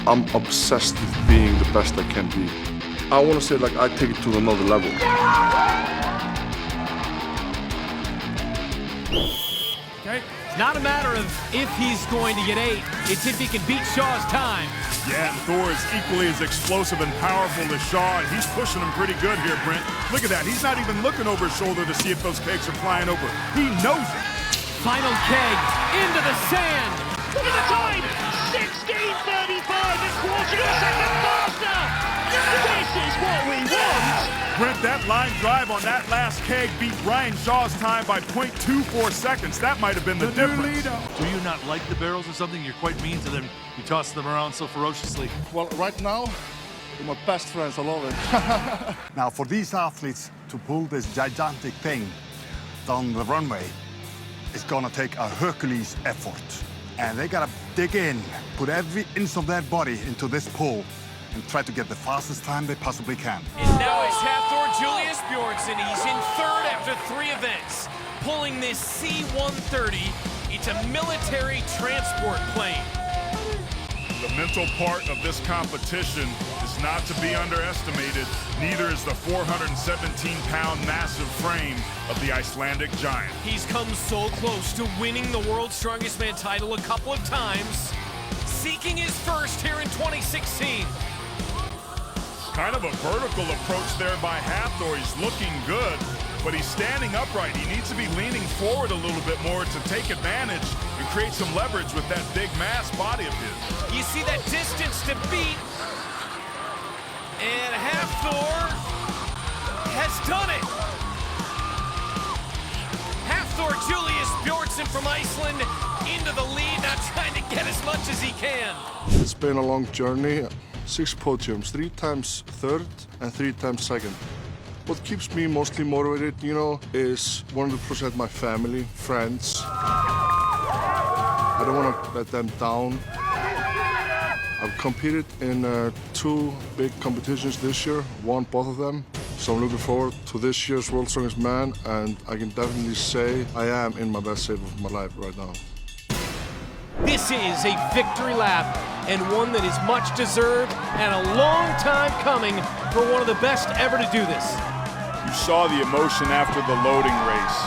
I'm obsessed with being the best I can be. I want to say like I take it to another level. Okay. It's not a matter of if he's going to get 8, it's if he can beat Shaw's time. Yeah, and Thor is equally as explosive and powerful as Shaw, and he's pushing him pretty good here, Brent. Look at that. He's not even looking over his shoulder to see if those kegs are flying over. He knows it. Final keg into the sand. Look at the time! 16:35, a quarter of a second faster! This is what we want! Brent, that line drive on that last keg beat Ryan Shaw's time by 0.24 seconds. That might have been the difference. Do you not like the barrels or something? You're quite mean to them. You toss them around so ferociously. Well, right now, we're my best friends. I love it. Now, for these athletes to pull this gigantic thing down the runway, it's gonna take a Hercules effort. And they gotta dig in, put every inch of their body into this pull, and try to get the fastest time they possibly can. And now it's Hafthor Bjornsson. He's in 3rd after 3 events, pulling this C-130. It's a military transport plane. The mental part of this competition is not to be underestimated. Neither is the 417-pound massive frame of the Icelandic giant. He's come so close to winning the World's Strongest Man title a couple of times, seeking his first here in 2016. Kind of a vertical approach there by Hafthor. He's looking good, but he's standing upright. He needs to be leaning forward a little bit more to take advantage and create some leverage with that big mass body of his. You see that distance to beat, and Hafthor has done it. Hafthor Bjornsson from Iceland into the lead, now trying to get as much as he can. It's been a long journey. 6 podiums, 3 times 3rd and 3 times 2nd. What keeps me mostly motivated, you know, is 100% my family, friends. I don't want to let them down. I've competed in 2 big competitions this year, won both of them. So I'm looking forward to this year's World's Strongest Man, and I can definitely say I am in my best shape of my life right now. This is a victory lap, and one that is much deserved and a long time coming for one of the best ever to do this. You saw the emotion after the loading race.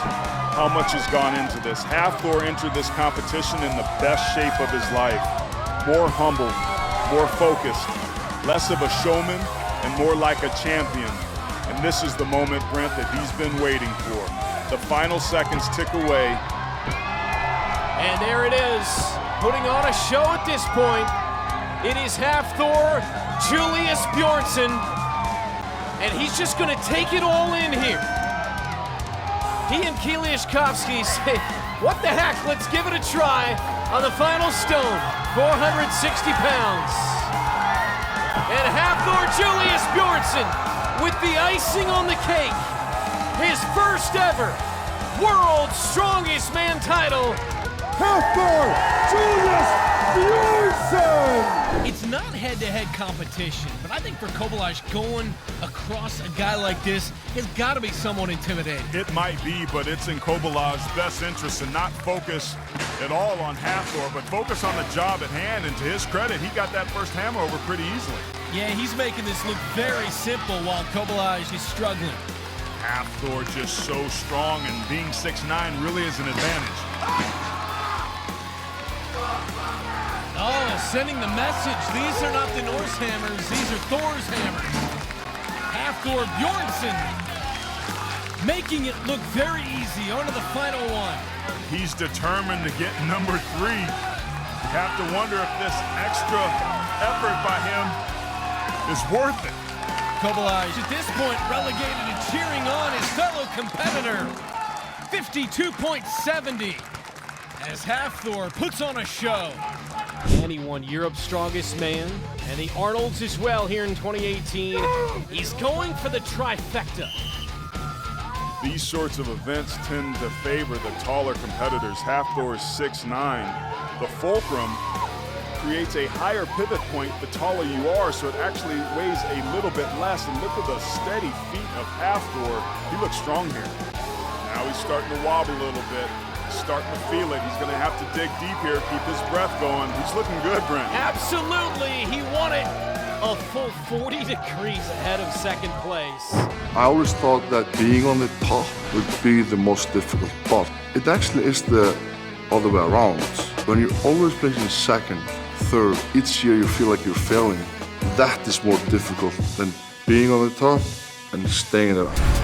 How much has gone into this? Hafthor entered this competition in the best shape of his life. More humble, more focused, less of a showman, and more like a champion. And this is the moment, Brent, that he's been waiting for. The final seconds tick away. And there it is, putting on a show at this point. It is Hafthor Bjornsson, and he's just going to take it all in here. He and Kiliashkovsky say, what the heck, let's give it a try on the final stone, 460 pounds. And Hafthor Bjornsson with the icing on the cake, his first ever World's Strongest Man title. Hafthor Bjornsson! It's not head-to-head competition, but I think for Kobolaj, going across a guy like this has got to be somewhat intimidating. It might be, but it's in Kobolaj's best interest to not focus at all on Hafthor, but focus on the job at hand. And to his credit, he got that first hammer over pretty easily. Yeah, he's making this look very simple while Kobolaj is struggling. Hafthor just so strong, and being 6'9" really is an advantage. Oh, sending the message. These are not the Norse hammers. These are Thor's hammers. Hafthor Bjornsson making it look very easy. On to the final one. He's determined to get number 3. You have to wonder if this extra effort by him is worth it. Kobolaj at this point relegated to cheering on his fellow competitor. 52.70 as Hafthor puts on a show. And he won Europe's Strongest Man, and the Arnolds as well here in 2018. He's going for the trifecta. These sorts of events tend to favor the taller competitors. Hafthor is 6'9". The fulcrum creates a higher pivot point the taller you are, so it actually weighs a little bit less. And look at the steady feet of Hafthor. He looks strong here. Now he's starting to wobble a little bit. starting to feel it. He's going to have to dig deep here, keep his breath going. He's looking good, Brent. Absolutely, he won it a full 40 degrees ahead of second place. I always thought that being on the top would be the most difficult, but it actually is the other way around. When you're always placing second, third, each year you feel like you're failing. That is more difficult than being on the top and staying there.